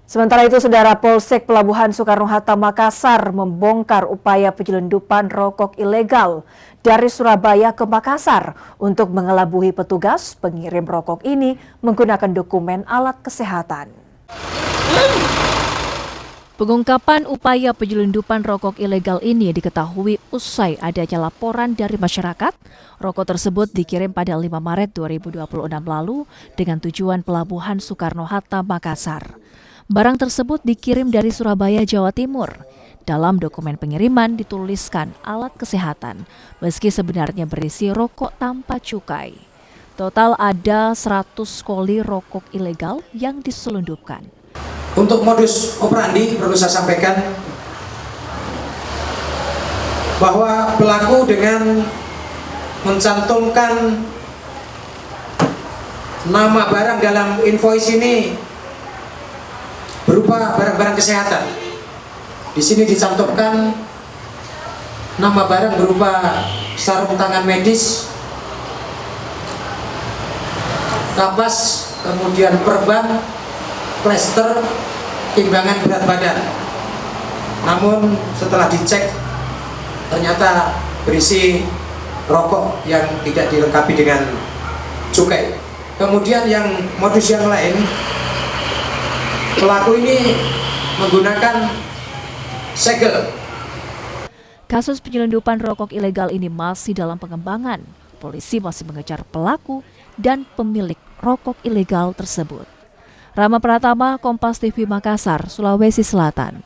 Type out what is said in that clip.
Sementara itu, Saudara, Polsek Pelabuhan Soekarno-Hatta Makassar membongkar upaya penyelundupan rokok ilegal dari Surabaya ke Makassar untuk mengelabui petugas. Pengirim rokok ini menggunakan dokumen alat kesehatan. Pengungkapan upaya penyelundupan rokok ilegal ini diketahui usai adanya laporan dari masyarakat. Rokok tersebut dikirim pada 5 Maret 2026 lalu dengan tujuan Pelabuhan Soekarno-Hatta Makassar. Barang tersebut dikirim dari Surabaya, Jawa Timur. Dalam dokumen pengiriman dituliskan alat kesehatan, meski sebenarnya berisi rokok tanpa cukai. Total ada 100 koli rokok ilegal yang diselundupkan. Untuk modus operandi perlu saya sampaikan bahwa pelaku dengan mencantumkan nama barang dalam invoice ini berupa barang-barang kesehatan. Di sini dicantumkan nama barang berupa sarung tangan medis, kapas, kemudian perban, plester, timbangan berat badan. Namun setelah dicek ternyata berisi rokok yang tidak dilengkapi dengan cukai. Kemudian yang modus yang lain, pelaku ini menggunakan segel. Kasus penyelundupan rokok ilegal ini masih dalam pengembangan. Polisi masih mengejar pelaku dan pemilik rokok ilegal tersebut. Rama Pratama, Kompas TV Makassar, Sulawesi Selatan.